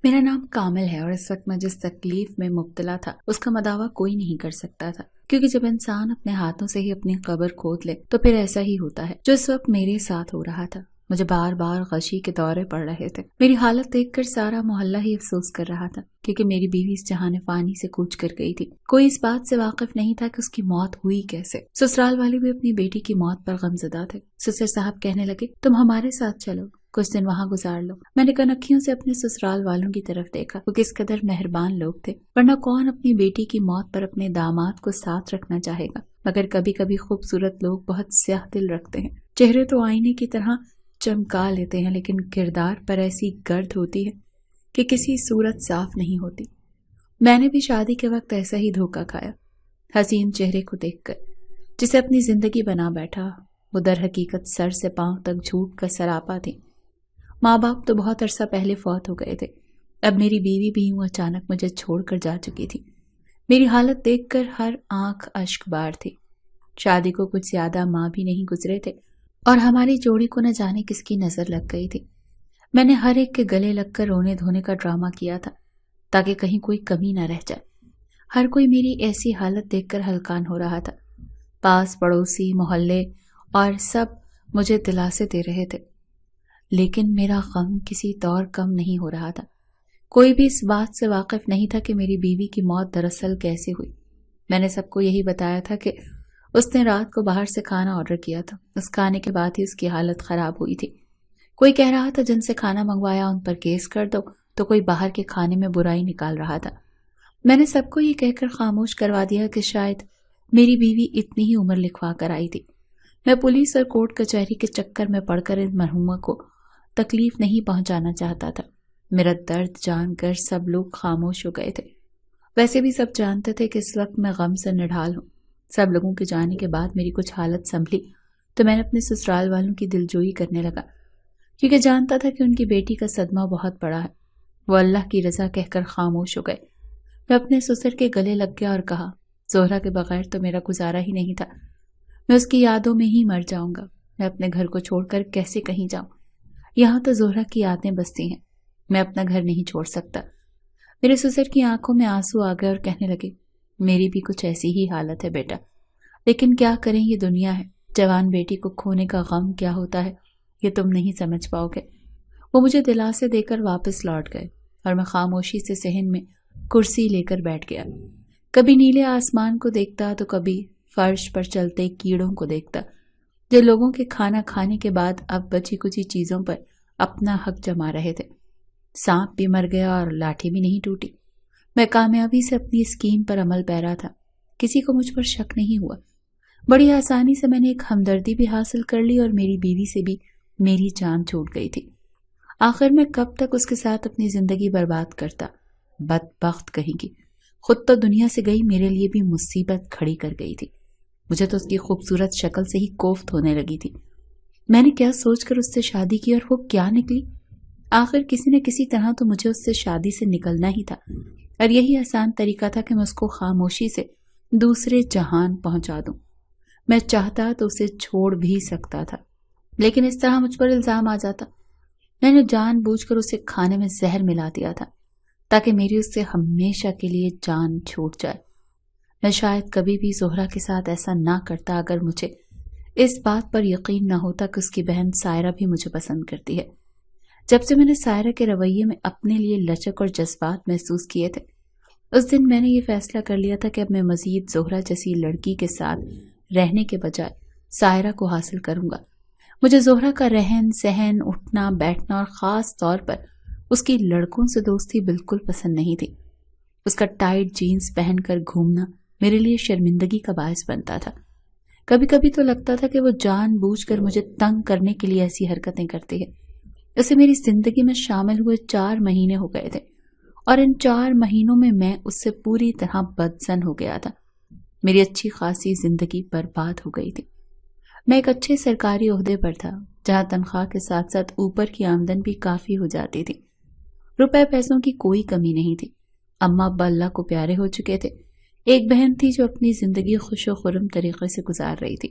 میرا نام کامل ہے اور اس وقت میں جس تکلیف میں مبتلا تھا اس کا مداوع کوئی نہیں کر سکتا تھا، کیونکہ جب انسان اپنے ہاتھوں سے ہی اپنی قبر کھود لے تو پھر ایسا ہی ہوتا ہے جو اس وقت میرے ساتھ ہو رہا تھا۔ مجھے بار بار غشی کے دورے پڑ رہے تھے۔ میری حالت دیکھ کر سارا محلہ ہی افسوس کر رہا تھا، کیونکہ میری بیوی اس جہان فانی سے کوچ کر گئی تھی۔ کوئی اس بات سے واقف نہیں تھا کہ اس کی موت ہوئی کیسے۔ سسرال والے بھی اپنی بیٹی کی موت پر غمزدہ تھے۔ سسر صاحب کہنے لگے، تم ہمارے ساتھ چلو، کچھ دن وہاں گزار لو۔ میں نے کنکھیوں سے اپنے سسرال والوں کی طرف دیکھا، وہ کس قدر مہربان لوگ تھے، ورنہ کون اپنی بیٹی کی موت پر اپنے داماد کو ساتھ رکھنا چاہے گا۔ مگر کبھی کبھی خوبصورت لوگ بہت سیاہ دل رکھتے ہیں۔ چہرے تو آئینے کی طرح چمکا لیتے ہیں، لیکن کردار پر ایسی گرد ہوتی ہے کہ کسی صورت صاف نہیں ہوتی۔ میں نے بھی شادی کے وقت ایسا ہی دھوکہ کھایا۔ حسین چہرے کو دیکھ کر جسے اپنی زندگی بنا بیٹھا، وہ در حقیقت سر سے پاؤں تک جھوٹ کا سراپا تھی۔ ماں باپ تو بہت عرصہ پہلے فوت ہو گئے تھے، اب میری بیوی بھی یوں اچانک مجھے چھوڑ کر جا چکی تھی۔ میری حالت دیکھ کر ہر آنکھ اشک بار تھی۔ شادی کو کچھ زیادہ ماہ بھی نہیں گزرے تھے اور ہماری جوڑی کو نہ جانے کس کی نظر لگ گئی تھی۔ میں نے ہر ایک کے گلے لگ کر رونے دھونے کا ڈرامہ کیا تھا تاکہ کہیں کوئی کمی نہ رہ جائے۔ ہر کوئی میری ایسی حالت دیکھ کر ہلکان ہو رہا تھا۔ پاس پڑوسی، محلے اور سب مجھے دلاسے دے رہے تھے، لیکن میرا غم کسی طور کم نہیں ہو رہا تھا۔ کوئی بھی اس بات سے واقف نہیں تھا کہ میری بیوی کی موت دراصل کیسے ہوئی۔ میں نے سب کو یہی بتایا تھا کہ اس نے رات کو باہر سے کھانا آرڈر کیا تھا، اس کھانے کے بعد ہی اس کی حالت خراب ہوئی تھی۔ کوئی کہہ رہا تھا جن سے کھانا منگوایا ان پر کیس کر دو، تو کوئی باہر کے کھانے میں برائی نکال رہا تھا۔ میں نے سب کو یہ کہہ کر خاموش کروا دیا کہ شاید میری بیوی اتنی ہی عمر لکھوا کر آئی تھی۔ میں پولیس اور کورٹ کچہری کے چکر میں پڑ کر ان مرحومہ کو تکلیف نہیں پہنچانا چاہتا تھا۔ میرا درد جان کر سب لوگ خاموش ہو گئے تھے۔ ویسے بھی سب جانتے تھے کہ اس وقت میں غم سے نڈھال ہوں۔ سب لوگوں کے جانے کے بعد میری کچھ حالت سنبھلی تو میں نے اپنے سسرال والوں کی دلجوئی کرنے لگا، کیونکہ جانتا تھا کہ ان کی بیٹی کا صدمہ بہت بڑا ہے۔ وہ اللہ کی رضا کہہ کر خاموش ہو گئے۔ میں اپنے سسر کے گلے لگ گیا اور کہا، زہرا کے بغیر تو میرا گزارا ہی نہیں تھا۔ میں اس کی یادوں میں ہی مر جاؤں گا۔ میں اپنے گھر کو چھوڑ کر کیسے کہیں جاؤں؟ یہاں تو زہرا کی یادیں بستی ہیں، میں اپنا گھر نہیں چھوڑ سکتا۔ میرے سسر کی آنکھوں میں آنسو آ گئے اور کہنے لگے، میری بھی کچھ ایسی ہی حالت ہے بیٹا، لیکن کیا کریں، یہ دنیا ہے۔ جوان بیٹی کو کھونے کا غم کیا ہوتا ہے یہ تم نہیں سمجھ پاؤ گے۔ وہ مجھے دلاسے دے کر واپس لوٹ گئے اور میں خاموشی سے صحن میں کرسی لے کر بیٹھ گیا۔ کبھی نیلے آسمان کو دیکھتا تو کبھی فرش پر چلتے کیڑوں کو دیکھتا جو لوگوں کے کھانا کھانے کے بعد اب بچی کچی چیزوں پر اپنا حق جما رہے تھے۔ سانپ بھی مر گیا اور لاٹھی بھی نہیں ٹوٹی۔ میں کامیابی سے اپنی اسکیم پر عمل پیرا تھا، کسی کو مجھ پر شک نہیں ہوا۔ بڑی آسانی سے میں نے ایک ہمدردی بھی حاصل کر لی اور میری بیوی سے بھی میری جان چھوٹ گئی تھی۔ آخر میں کب تک اس کے ساتھ اپنی زندگی برباد کرتا؟ بدبخت کہیں گی، خود تو دنیا سے گئی، میرے لیے بھی مصیبت کھڑی کر گئی تھی۔ مجھے تو اس کی خوبصورت شکل سے ہی کوفت ہونے لگی تھی۔ میں نے کیا سوچ کر اس سے شادی کی اور وہ کیا نکلی؟ آخر کسی نہ کسی طرح تو مجھے اس سے شادی سے نکلنا ہی تھا، اور یہی آسان طریقہ تھا کہ میں اس کو خاموشی سے دوسرے جہان پہنچا دوں۔ میں چاہتا تو اسے چھوڑ بھی سکتا تھا، لیکن اس طرح مجھ پر الزام آ جاتا۔ میں نے جان بوجھ کر اسے کھانے میں زہر ملا دیا تھا تاکہ میری اس سے ہمیشہ کے لیے جان چھوٹ جائے۔ میں شاید کبھی بھی زہرا کے ساتھ ایسا نہ کرتا اگر مجھے اس بات پر یقین نہ ہوتا کہ اس کی بہن سائرہ بھی مجھے پسند کرتی ہے۔ جب سے میں نے سائرہ کے رویے میں اپنے لیے لچک اور جذبات محسوس کیے تھے، اس دن میں نے یہ فیصلہ کر لیا تھا کہ اب میں مزید زہرا جیسی لڑکی کے ساتھ رہنے کے بجائے سائرہ کو حاصل کروں گا۔ مجھے زہرا کا رہن سہن، اٹھنا بیٹھنا اور خاص طور پر اس کی لڑکوں سے دوستی بالکل پسند نہیں تھی۔ اس کا ٹائٹ جینز پہن کر گھومنا میرے لیے شرمندگی کا باعث بنتا تھا۔ کبھی کبھی تو لگتا تھا کہ وہ جان بوجھ کر مجھے تنگ کرنے کے لیے ایسی حرکتیں کرتی ہے۔ اسے میری زندگی میں شامل ہوئے 4 مہینے ہو گئے تھے اور ان 4 مہینوں میں اس سے پوری طرح بدزن ہو گیا تھا۔ میری اچھی خاصی زندگی برباد ہو گئی تھی۔ میں ایک اچھے سرکاری عہدے پر تھا جہاں تنخواہ کے ساتھ ساتھ اوپر کی آمدن بھی کافی ہو جاتی تھی۔ روپے پیسوں کی کوئی کمی نہیں تھی۔ اماں ابا اللہ کو پیارے ہو چکے تھے۔ ایک بہن تھی جو اپنی زندگی خوش و خرم طریقے سے گزار رہی تھی،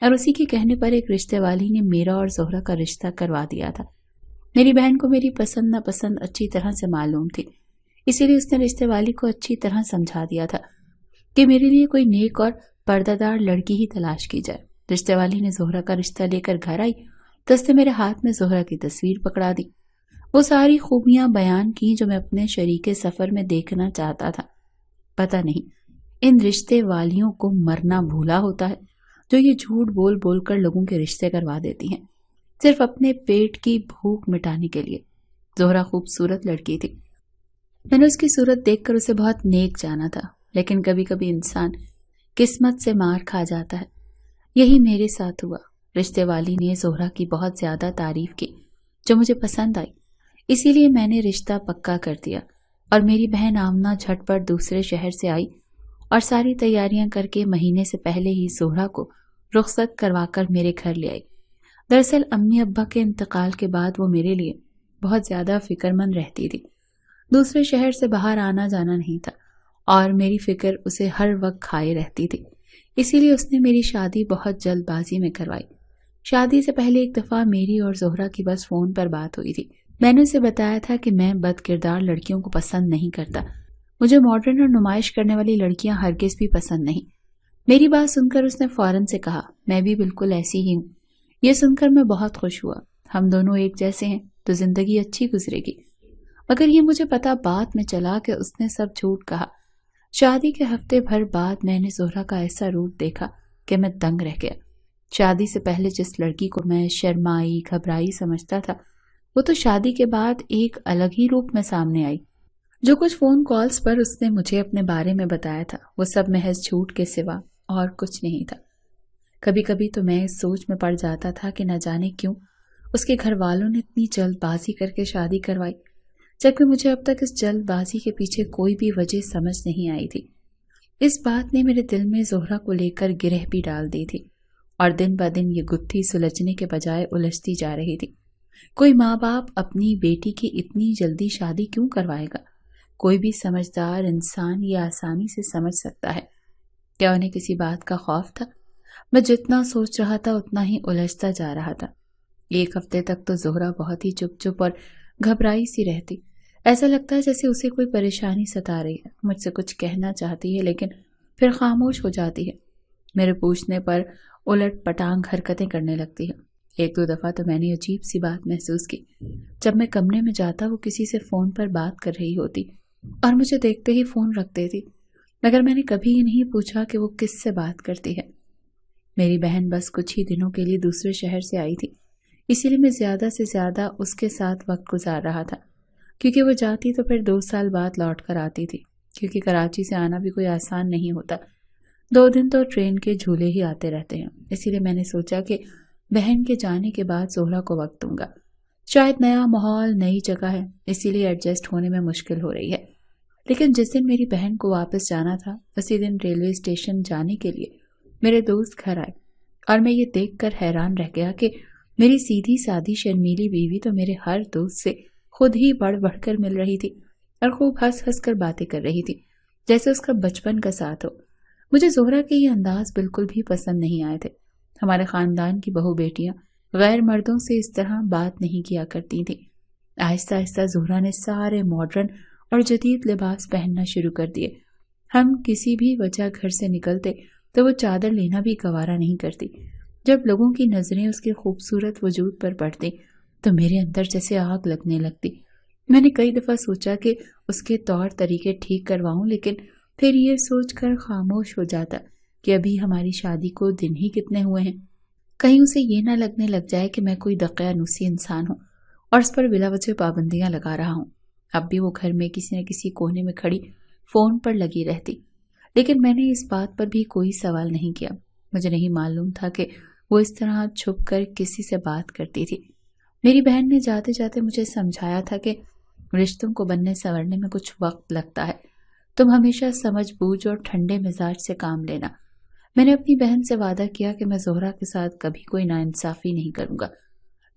اور اسی کے کہنے پر ایک رشتے والی نے میرا اور زہرا کا رشتہ کروا دیا تھا۔ میری بہن کو میری پسند ناپسند اچھی طرح سے معلوم تھی، اسی لیے اس نے رشتے والی کو اچھی طرح سمجھا دیا تھا کہ میرے لیے کوئی نیک اور پردہ دار لڑکی ہی تلاش کی جائے۔ رشتے والی نے زہرا کا رشتہ لے کر گھر آئی تو اس نے میرے ہاتھ میں زہرا کی تصویر پکڑا دی، وہ ساری خوبیاں بیان کی جو میں اپنے شریک سفر میں دیکھنا چاہتا تھا۔ پتہ نہیں ان رشتے والیوں کو مرنا بھولا ہوتا ہے جو یہ جھوٹ بول بول کر لوگوں کے رشتے کروا دیتی ہیں، صرف اپنے پیٹ کی بھوک مٹانے کے لیے۔ زہرا خوبصورت لڑکی تھی، میں نے اس کی صورت دیکھ کر اسے بہت نیک جانا تھا، لیکن کبھی کبھی انسان قسمت سے مار کھا جاتا ہے، یہی میرے ساتھ ہوا۔ رشتے والی نے زہرا کی بہت زیادہ تعریف کی جو مجھے پسند آئی، اسی لیے میں نے رشتہ پکا کر دیا اور میری بہن آمنہ جھٹ پٹ دوسرے شہر سے آئی اور ساری تیاریاں کر کے مہینے سے پہلے ہی زہرا کو رخصت کروا کر میرے گھر لے آئی۔ دراصل امی ابا کے انتقال کے بعد وہ میرے لیے بہت زیادہ فکر مند رہتی تھی، دوسرے شہر سے باہر آنا جانا نہیں تھا اور میری فکر اسے ہر وقت کھائے رہتی تھی، اسی لیے اس نے میری شادی بہت جلد بازی میں کروائی۔ شادی سے پہلے ایک دفعہ میری اور زہرا کی بس فون پر بات ہوئی تھی۔ میں نے اسے بتایا تھا کہ میں بد کردار لڑکیوں کو پسند نہیں کرتا، مجھے ماڈرن اور نمائش کرنے والی لڑکیاں ہرگز بھی پسند نہیں۔ میری بات سن کر اس نے فوراً سے کہا، میں بھی بالکل ایسی ہی ہوں۔ یہ سن کر میں بہت خوش ہوا، ہم دونوں ایک جیسے ہیں تو زندگی اچھی گزرے گی۔ مگر یہ مجھے پتا بعد میں چلا کہ اس نے سب جھوٹ کہا۔ شادی کے ہفتے بھر بعد میں نے زہرا کا ایسا روپ دیکھا کہ میں دنگ رہ گیا۔ شادی سے پہلے جس لڑکی کو میں شرمائی گھبرائی سمجھتا تھا، وہ تو شادی کے بعد ایک الگ ہی روپ میں سامنے آئی۔ جو کچھ فون کالز پر اس نے مجھے اپنے بارے میں بتایا تھا وہ سب محض جھوٹ کے سوا اور کچھ نہیں تھا۔ کبھی کبھی تو میں اس سوچ میں پڑ جاتا تھا کہ نہ جانے کیوں اس کے گھر والوں نے اتنی جلد بازی کر کے شادی کروائی، جبکہ مجھے اب تک اس جلد بازی کے پیچھے کوئی بھی وجہ سمجھ نہیں آئی تھی۔ اس بات نے میرے دل میں زہرا کو لے کر گرہ بھی ڈال دی تھی اور دن بدن یہ گتھی سلجھنے کے بجائے الجھتی جا رہی تھی۔ کوئی ماں باپ اپنی بیٹی کی اتنی جلدی شادی کیوں کروائے گا؟ کوئی بھی سمجھدار انسان یہ آسانی سے سمجھ سکتا ہے۔ کیا انہیں کسی بات کا خوف تھا؟ میں جتنا سوچ رہا تھا اتنا ہی الجھتا جا رہا تھا۔ ایک ہفتے تک تو زہرا بہت ہی چپ چپ اور گھبرائی سی رہتی، ایسا لگتا ہے جیسے اسے کوئی پریشانی ستا رہی ہے، مجھ سے کچھ کہنا چاہتی ہے لیکن پھر خاموش ہو جاتی ہے، میرے پوچھنے پر الٹ پٹانگ حرکتیں کرنے لگتی ہے۔ ایک دو دفعہ تو میں نے عجیب سی بات محسوس کی، جب میں کمرے میں جاتا وہ کسی سے فون پر بات کر رہی ہوتی اور مجھے دیکھتے ہی فون رکھ دیتی، مگر میں نے کبھی یہ نہیں پوچھا کہ وہ کس سے بات کرتی ہے۔ میری بہن بس کچھ ہی دنوں کے لیے دوسرے شہر سے آئی تھی، اسی لیے میں زیادہ سے زیادہ اس کے ساتھ وقت گزار رہا تھا، کیونکہ وہ جاتی تو پھر 2 سال بعد لوٹ کر آتی تھی، کیونکہ کراچی سے آنا بھی کوئی آسان نہیں ہوتا، 2 دن تو ٹرین کے جھولے ہی آتے رہتے ہیں۔ اسی لیے میں نے سوچا کہ بہن کے جانے کے بعد زہرا کو وقت دوں گا، شاید نیا ماحول نئی جگہ ہے اسی لیے ایڈجسٹ ہونے میں مشکل ہو رہی ہے۔ لیکن جس دن میری بہن کو واپس جانا تھا اسی دن ریلوے اسٹیشن جانے کے لیے میرے دوست گھر آئے اور میں یہ دیکھ کر حیران رہ گیا کہ میری سیدھی سادی شرمیلی بیوی تو میرے ہر دوست سے خود ہی بڑھ بڑھ کر مل رہی تھی اور خوب ہنس ہنس کر باتیں کر رہی تھی جیسے اس کا بچپن کا ساتھ ہو۔ مجھے زہرا کے یہ انداز بالکل بھی پسند نہیں آئے تھے۔ ہمارے خاندان کی بہو بیٹیاں غیر مردوں سے اس طرح بات نہیں کیا کرتی تھیں۔ آہستہ آہستہ زہرا نے سارے ماڈرن اور جدید لباس پہننا شروع کر دیے۔ ہم کسی بھی وجہ گھر سے نکلتے تو وہ چادر لینا بھی گوارا نہیں کرتی۔ جب لوگوں کی نظریں اس کے خوبصورت وجود پر پڑتی تو میرے اندر جیسے آگ لگنے لگتی۔ میں نے کئی دفعہ سوچا کہ اس کے طور طریقے ٹھیک کرواؤں، لیکن پھر یہ سوچ کر خاموش ہو جاتا کہ ابھی ہماری شادی کو دن ہی کتنے ہوئے ہیں، کہیں اسے یہ نہ لگنے لگ جائے کہ میں کوئی دقیانوسی انسان ہوں اور اس پر بلا وجہ پابندیاں لگا رہا ہوں۔ اب بھی وہ گھر میں کسی نہ کسی کونے میں کھڑی فون پر لگی رہتی، لیکن میں نے اس بات پر بھی کوئی سوال نہیں کیا۔ مجھے نہیں معلوم تھا کہ وہ اس طرح چھپ کر کسی سے بات کرتی تھی۔ میری بہن نے جاتے جاتے مجھے سمجھایا تھا کہ رشتوں کو بننے سنورنے میں کچھ وقت لگتا ہے، تم ہمیشہ سمجھ بوجھ اور ٹھنڈے مزاج سے کام لینا۔ میں نے اپنی بہن سے وعدہ کیا کہ میں زہرا کے ساتھ کبھی کوئی ناانصافی نہیں کروں گا،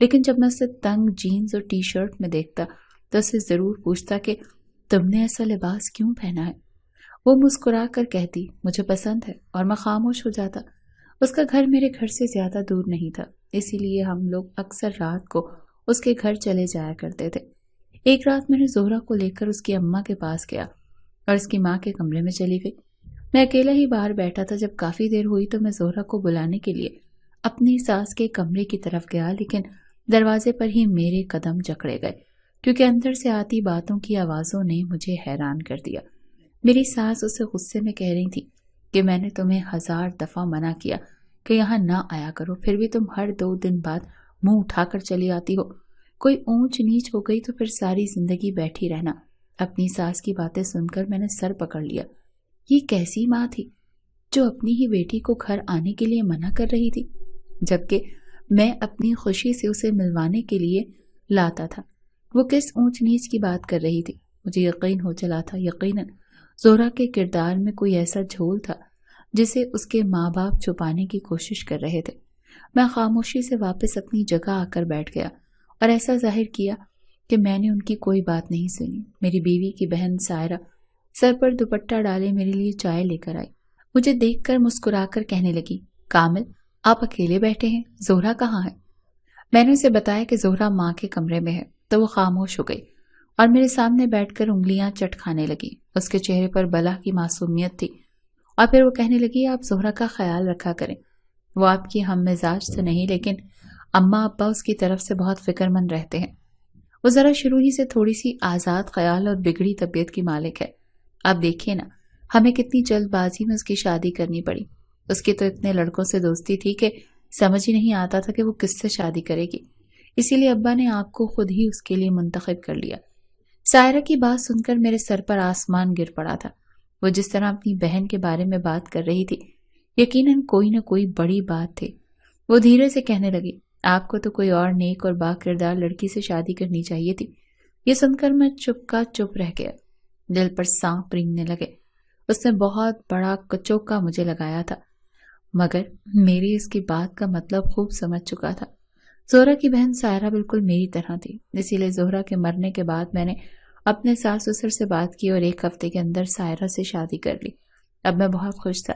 لیکن جب میں اسے تنگ جینز اور ٹی شرٹ میں دیکھتا تو اسے ضرور پوچھتا کہ تم نے ایسا لباس کیوں پہنا ہے۔ وہ مسکرا کر کہتی مجھے پسند ہے اور میں خاموش ہو جاتا۔ اس کا گھر میرے گھر سے زیادہ دور نہیں تھا، اسی لیے ہم لوگ اکثر رات کو اس کے گھر چلے جایا کرتے تھے۔ ایک رات میں نے زہرہ کو لے کر اس کی اماں کے پاس گیا اور اس کی ماں کے کمرے میں چلی گئی۔ میں اکیلا ہی باہر بیٹھا تھا۔ جب کافی دیر ہوئی تو میں زہرہ کو بلانے کے لیے اپنی ساس کے کمرے کی طرف گیا، لیکن دروازے پر ہی میرے قدم جکڑے گئے، کیونکہ اندر سے آتی باتوں کی آوازوں نے مجھے حیران کر دیا۔ میری ساس اسے غصے میں کہہ رہی تھی کہ میں نے تمہیں 1000 دفعہ منع کیا کہ یہاں نہ آیا کرو، پھر بھی تم ہر 2 دن بعد منہ اٹھا کر چلی آتی ہو۔ کوئی اونچ نیچ ہو گئی تو پھر ساری زندگی بیٹھی رہنا۔ اپنی ساس کی باتیں سن کر میں نے سر پکڑ لیا۔ یہ کیسی ماں تھی جو اپنی ہی بیٹی کو گھر آنے کے لیے منع کر رہی تھی، جبکہ میں اپنی خوشی سے اسے ملوانے کے لیے لاتا تھا؟ وہ کس اونچ نیچ کی بات کر رہی تھی؟ مجھے یقین ہو چلا تھا، یقیناً زہرہ کے کردار میں کوئی ایسا جھول تھا جسے اس کے ماں باپ چھپانے کی کوشش کر رہے تھے۔ میں خاموشی سے واپس اپنی جگہ آ کر بیٹھ گیا اور ایسا ظاہر کیا کہ میں نے ان کی کوئی بات نہیں سنی۔ میری بیوی کی بہن سائرہ سر پر دوپٹہ ڈالے میرے لیے چائے لے کر آئی۔ مجھے دیکھ کر مسکرا کر کہنے لگی، کامل آپ اکیلے بیٹھے ہیں، زہرہ کہاں ہے؟ میں نے اسے بتایا کہ زہرہ ماں کے کمرے میں ہے تو وہ خاموش ہو گئی اور میرے سامنے بیٹھ کر انگلیاں چٹ کھانے لگی۔ اس کے چہرے پر بلا کی معصومیت تھی اور پھر وہ کہنے لگی، آپ زہرہ کا خیال رکھا کریں، وہ آپ کی ہم مزاج تو نہیں، لیکن اماں ابا اس کی طرف سے بہت فکر مند رہتے ہیں۔ وہ ذرا شروع ہی سے تھوڑی سی آزاد خیال اور بگڑی طبیعت کی مالک ہے۔ اب دیکھیے نا، ہمیں کتنی جلد بازی میں اس کی شادی کرنی پڑی۔ اس کی تو اتنے لڑکوں سے دوستی تھی کہ سمجھ ہی نہیں آتا تھا کہ وہ کس سے شادی کرے گی، اسی لیے ابا نے آپ کو خود ہی اس کے لیے منتخب کر لیا۔ سائرہ کی بات سن کر میرے سر پر آسمان گر پڑا تھا۔ وہ جس طرح اپنی بہن کے بارے میں بات کر رہی تھی، یقیناً کوئی نہ کوئی بڑی بات تھی۔ وہ دھیرے سے کہنے لگی، آپ کو تو کوئی اور نیک اور با کردار لڑکی سے شادی کرنی چاہیے تھی۔ یہ سن کر میں چپ کا چپ رہ گیا، دل پر سانپ رینگنے لگے۔ اس نے بہت بڑا کچوکا مجھے لگایا تھا، مگر میری اس کی بات کا مطلب خوب سمجھ چکا تھا۔ زہرہ کی بہن سائرہ بالکل میری طرح تھی، اسی لیے زہرہ کے مرنے کے بعد میں نے اپنے ساس سسر سے بات کی اور 1 ہفتے کے اندر سائرہ سے شادی کر لی۔ اب میں بہت خوش تھا،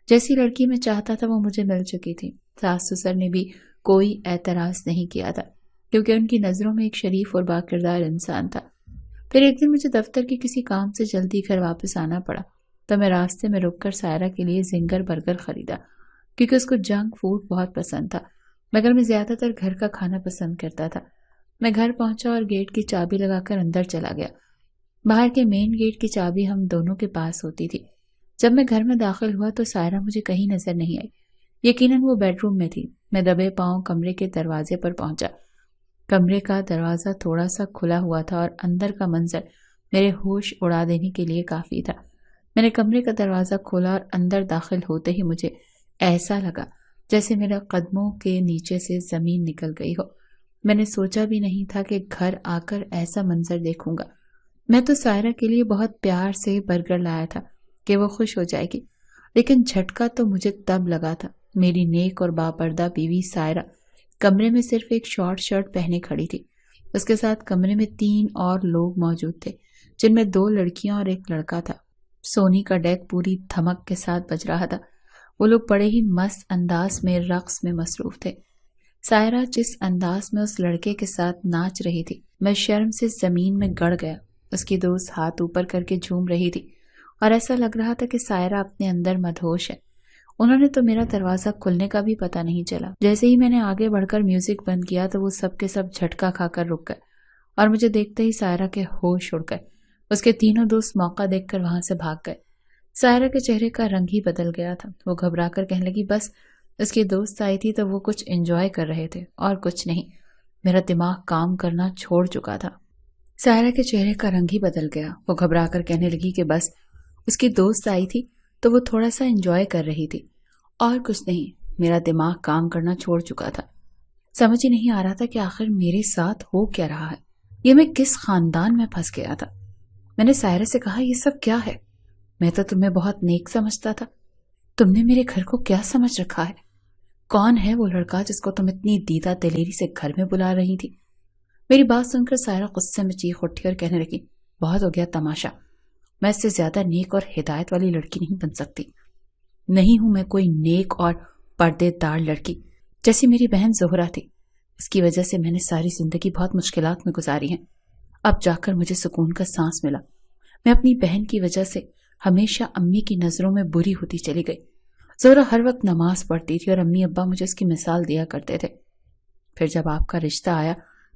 جیسی لڑکی میں چاہتا تھا وہ مجھے مل چکی تھی۔ ساس سسر نے بھی کوئی اعتراض نہیں کیا تھا، کیونکہ ان کی نظروں میں ایک شریف اور باکردار انسان تھا۔ پھر ایک دن مجھے دفتر کے کسی کام سے جلدی گھر واپس آنا پڑا، تو میں راستے میں رک کر سائرہ کے لیے زنگر برگر خریدا، کیونکہ اس کو جنک فوڈ بہت پسند تھا، مگر میں زیادہ تر گھر کا کھانا پسند کرتا تھا۔ میں گھر پہنچا اور گیٹ کی چابی لگا کر اندر چلا گیا۔ باہر کے مین گیٹ کی چابی ہم دونوں کے پاس ہوتی تھی۔ جب میں گھر میں داخل ہوا تو سائرہ مجھے کہیں نظر نہیں آئی، یقیناً وہ بیڈ روم میں تھی۔ میں دبے پاؤں کمرے کے دروازے پر پہنچا۔ کمرے کا دروازہ تھوڑا سا کھلا ہوا تھا اور اندر کا منظر میرے ہوش اڑا دینے کے لیے کافی تھا۔ میں نے کمرے کا دروازہ کھولا اور اندر داخل ہوتے ہی مجھے ایسا لگا جیسے میرے قدموں کے نیچے سے زمین نکل گئی ہو۔ میں نے سوچا بھی نہیں تھا کہ گھر آ کر ایسا منظر دیکھوں گا۔ میں تو سائرہ کے لیے بہت پیار سے برگر لایا تھا کہ وہ خوش ہو جائے گی، لیکن جھٹکا تو مجھے تب لگا تھا۔ میری نیک اور باپردہ بیوی سائرہ کمرے میں صرف ایک شارٹ شرٹ پہنے کھڑی تھی۔ اس کے ساتھ کمرے میں 3 اور لوگ موجود تھے، جن میں 2 لڑکیاں اور 1 لڑکا تھا۔ سونی کا ڈیک پوری دھمک کے ساتھ بج رہا تھا۔ وہ لوگ بڑے ہی مست انداز میں رقص میں مصروف تھے۔ سائرہ جس انداز میں اس لڑکے کے ساتھ ناچ رہی تھی، میں شرم سے زمین میں گڑ گیا۔ اس کی دوست ہاتھ اوپر کر کے جھوم رہی تھی اور ایسا لگ رہا تھا کہ سائرہ اپنے اندر مدہوش ہے۔ انہوں نے تو میرا دروازہ کھلنے کا بھی پتہ نہیں چلا۔ جیسے ہی میں نے آگے بڑھ کر میوزک بند کیا تو وہ سب کے سب جھٹکا کھا کر رک گئے اور مجھے دیکھتے ہی سائرہ کے ہوش اڑ گئے۔ اس کے تینوں دوست موقع دیکھ کر وہاں سے بھاگ گئے۔ سائرہ کے چہرے کا رنگ ہی بدل گیا تھا۔ وہ گھبرا کر کہنے لگی، بس اس کی دوست آئی تھی تو وہ کچھ انجوائے کر رہے تھے اور کچھ نہیں۔ میرا دماغ کام کرنا چھوڑ چکا تھا۔ سائرہ کے چہرے کا رنگ ہی بدل گیا۔ وہ گھبرا کر کہنے لگی کہ بس اس کی دوست آئی تھی تو وہ تھوڑا سا انجوائے کر رہی تھی اور کچھ نہیں۔ میرا دماغ کام کرنا چھوڑ چکا تھا۔ سمجھ ہی نہیں آ رہا تھا کہ آخر میرے ساتھ ہو کیا رہا ہے، یہ میں کس خاندان میں پھنس گیا تھا۔ میں نے سائرہ سے کہا، یہ سب کیا ہے؟ میں تو تمہیں بہت نیک سمجھتا تھا، تم نے میرے گھر کو کیا سمجھ رکھا ہے؟ کون ہے وہ لڑکا جس کو تم اتنی دیدہ دلیری سے گھر میں بلا رہی تھی؟ میری بات سن کر سائرہ غصے میں چیخ اٹھی اور کہنے لگی، بہت ہو گیا تماشا، میں اس سے زیادہ نیک اور ہدایت والی لڑکی نہیں بن سکتی۔ نہیں ہوں میں کوئی نیک اور پردے دار لڑکی جیسی میری بہن زہرہ تھی۔ اس کی وجہ سے میں نے ساری زندگی بہت مشکلات میں گزاری ہیں. اب جا کر مجھے سکون کا سانس ملا. میں اپنی بہن کی وجہ سے ہمیشہ امی کی نظروں میں بری ہوتی چلی گئی. زہرا ہر وقت نماز پڑھتی تھی اور امی ابا مجھے اس کی مثال دیا کرتے تھے. پھر جب آپ کا رشتہ آیا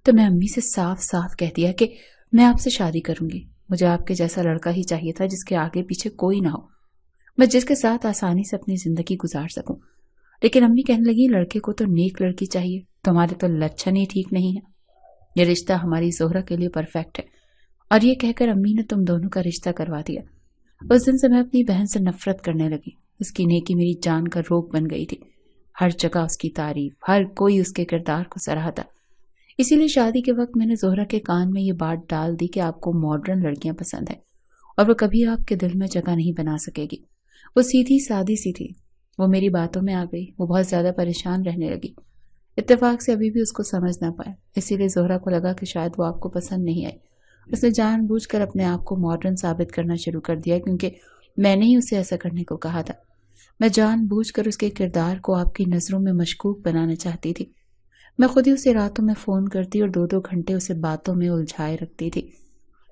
تو میں امی سے صاف صاف کہہ دیا کہ میں آپ سے شادی کروں گی. مجھے آپ کے جیسا لڑکا ہی چاہیے تھا جس کے آگے پیچھے کوئی نہ ہو, میں جس کے ساتھ آسانی سے اپنی زندگی گزار سکوں. لیکن امی کہنے لگی لڑکے کو تو نیک لڑکی چاہیے, تمہارے تو لچھن ہی ٹھیک نہیں ہے. یہ رشتہ ہماری زہرا کے لیے پرفیکٹ ہے. اور یہ کہہ کر امی نے تم دونوں کا رشتہ کروا دیا. اس دن سے میں اپنی بہن سے نفرت کرنے لگی. اس کی نیکی میری جان کا روگ بن گئی تھی. ہر جگہ اس کی تعریف, ہر کوئی اس کے کردار کو سراہتا. اسی لیے شادی کے وقت میں نے زہرا کے کان میں یہ بات ڈال دی کہ آپ کو ماڈرن لڑکیاں پسند ہیں اور وہ کبھی آپ کے دل میں جگہ نہیں بنا سکے گی. وہ سیدھی سادی سی تھی. وہ میری باتوں میں آ گئی. وہ بہت زیادہ پریشان رہنے لگی. اتفاق سے ابھی بھی اس کو سمجھ نہ پائے, اسی لیے زہرا کو لگا کہ شاید وہ آپ کو پسند نہیں آئی. اس نے جان بوجھ کر اپنے آپ کو ماڈرن ثابت کرنا شروع کر دیا کیونکہ میں نے ہی اسے ایسا کرنے کو کہا تھا. میں جان بوجھ کر اس کے کردار کو آپ کی نظروں میں مشکوک بنانا چاہتی تھی. میں خود ہی اسے راتوں میں فون کرتی اور 2-2 گھنٹے اسے باتوں میں الجھائے رکھتی تھی.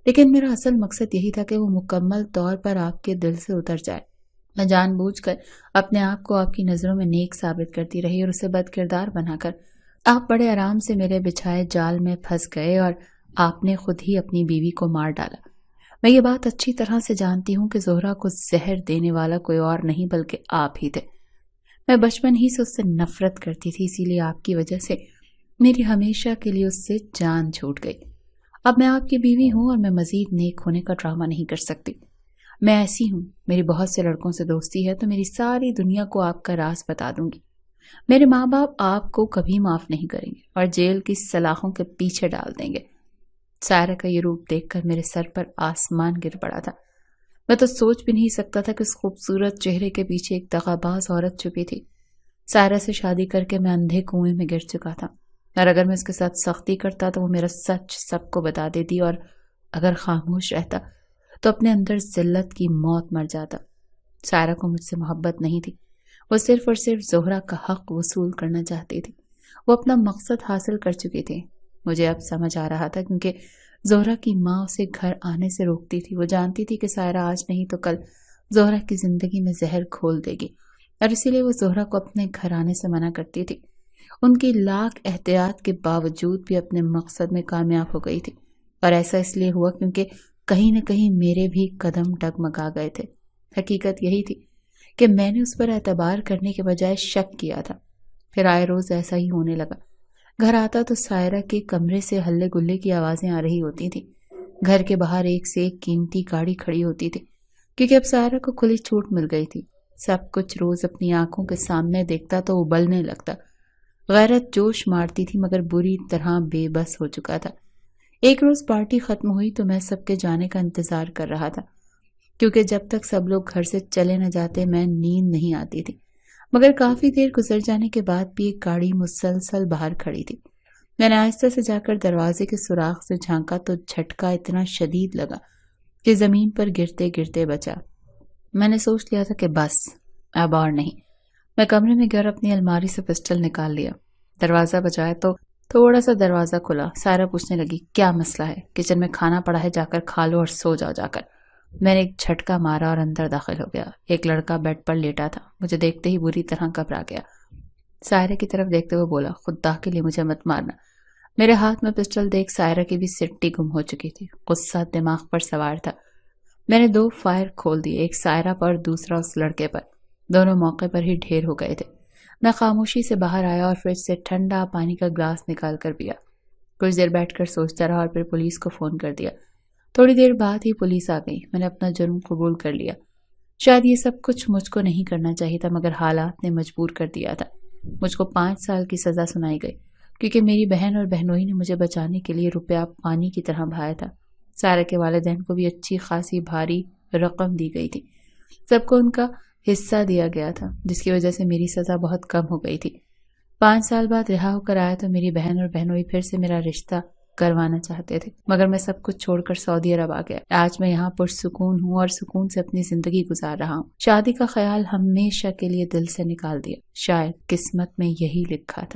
لیکن میرا اصل مقصد یہی تھا کہ وہ مکمل طور پر آپ کے دل سے اتر جائے. میں جان بوجھ کر اپنے آپ کو آپ کی نظروں میں نیک ثابت کرتی رہی اور اسے بد کردار بنا کر آپ بڑے آرام سے میرے بچھائے جال میں پھنس گئے اور آپ نے خود ہی اپنی بیوی کو مار ڈالا. میں یہ بات اچھی طرح سے جانتی ہوں کہ زہرا کو زہر دینے والا کوئی اور نہیں بلکہ آپ ہی تھے. میں بچپن ہی سے اس سے نفرت کرتی تھی, اسی لیے آپ کی وجہ سے میری ہمیشہ کے لیے اس سے جان چھوٹ گئی. اب میں آپ کی بیوی ہوں اور میں مزید نیک ہونے کا ڈرامہ نہیں کر سکتی. میں ایسی ہوں, میری بہت سے لڑکوں سے دوستی ہے تو میری ساری دنیا کو آپ کا راز بتا دوں گی. میرے ماں باپ آپ کو کبھی معاف نہیں کریں گے اور جیل کی سلاخوں کے پیچھے ڈال دیں گے. سائرہ کا یہ روپ دیکھ کر میرے سر پر آسمان گر پڑا تھا. میں تو سوچ بھی نہیں سکتا تھا کہ اس خوبصورت چہرے کے پیچھے ایک دغاباز عورت چھپی تھی. سائرہ سے شادی کر کے میں اندھے کنویں میں گر چکا تھا, اور اگر میں اس کے ساتھ سختی کرتا تو وہ میرا سچ سب کو بتا دیتی, اور اگر خاموش رہتا تو اپنے اندر ذلت کی موت مر جاتا. سائرہ کو مجھ سے محبت نہیں تھی, وہ صرف اور صرف زہرا کا حق وصول کرنا چاہتی تھی. وہ اپنا مقصد حاصل کر چکی تھی. مجھے اب سمجھ آ رہا تھا کیونکہ زہرا کی ماں اسے گھر آنے سے روکتی تھی. وہ جانتی تھی کہ سائرہ آج نہیں تو کل زہرا کی زندگی میں زہر کھول دے گی, اور اسی لیے وہ زہرا کو اپنے گھر آنے سے منع کرتی تھی. ان کی لاکھ احتیاط کے باوجود بھی اپنے مقصد میں کامیاب ہو گئی تھی, اور ایسا اس لیے ہوا کیونکہ کہیں نہ کہیں میرے بھی قدم ڈگمگا گئے تھے. حقیقت یہی تھی کہ میں نے اس پر اعتبار کرنے کے بجائے شک کیا تھا. پھر آئے روز ایسا ہی ہونے لگا. گھر آتا تو سائرہ کے کمرے سے ہلے گلے کی آوازیں آ رہی ہوتی تھی. گھر کے باہر ایک سے ایک قیمتی گاڑی کھڑی ہوتی تھی کیونکہ اب سائرہ کو کھلی چھوٹ مل گئی تھی. سب کچھ روز اپنی آنکھوں کے سامنے دیکھتا تو ابلنے لگتا. غیرت جوش مارتی تھی مگر بری طرح بے بس ہو چکا تھا. ایک روز پارٹی ختم ہوئی تو میں سب کے جانے کا انتظار کر رہا تھا کیونکہ جب تک سب لوگ گھر سے چلے نہ جاتے میں نیند نہیں آتی تھی. مگر کافی دیر گزر جانے کے بعد بھی ایک گاڑی مسلسل باہر کھڑی تھی. میں نے آہستہ سے جا کر دروازے کے سوراخ سے جھانکا تو جھٹکا اتنا شدید لگا کہ زمین پر گرتے گرتے بچا. میں نے سوچ لیا تھا کہ بس اب اور نہیں. میں کمرے میں گیا, اپنی الماری سے پسٹل نکال لیا. دروازہ بجایا تو تھوڑا سا دروازہ کھلا. سائرہ پوچھنے لگی کیا مسئلہ ہے, کچن میں کھانا پڑا ہے, جا کر کھا لو اور سو جاؤ جا کر. میں نے ایک جھٹکا مارا اور اندر داخل ہو گیا. ایک لڑکا بیڈ پر لیٹا تھا. مجھے دیکھتے ہی بری طرح گھبرا گیا. سائرہ کی طرف دیکھتے ہوئے بولا خدا کے لیے مجھے مت مارنا. میرے ہاتھ میں پسٹل دیکھ سائرہ کی بھی سٹی گم ہو چکی تھی. غصہ دماغ پر سوار تھا. میں نے 2 فائر کھول دیے, ایک سائرہ پر دوسرا اس لڑکے پر. دونوں موقع پر ہی ڈھیر ہو گئے تھے. میں خاموشی سے باہر آیا اور فریج سے ٹھنڈا پانی کا گلاس نکال کر پیا. کچھ دیر بیٹھ کر سوچتا رہا اور پھر پولیس کو فون کر دیا. تھوڑی دیر بعد ہی پولیس آ گئی. میں نے اپنا جرم قبول کر لیا. شاید یہ سب کچھ مجھ کو نہیں کرنا چاہیے تھا مگر حالات نے مجبور کر دیا تھا. مجھ کو 5 سال کی سزا سنائی گئی کیونکہ میری بہن اور بہنوئی نے مجھے بچانے کے لیے روپیہ پانی کی طرح بہایا تھا. سارہ کے والدین کو بھی اچھی خاصی بھاری رقم دی گئی تھی. سب کو ان کا حصہ دیا گیا تھا جس کی وجہ سے میری سزا بہت کم ہو گئی تھی. 5 سال بعد رہا ہو کر آیا تو میری بہن اور بہنوئی پھر سے میرا رشتہ کروانا چاہتے تھے مگر میں سب کچھ چھوڑ کر سعودی عرب آ گیا. آج میں یہاں پرسکون ہوں اور سکون سے اپنی زندگی گزار رہا ہوں. شادی کا خیال ہمیشہ کے لیے دل سے نکال دیا. شاید قسمت میں یہی لکھا تھا.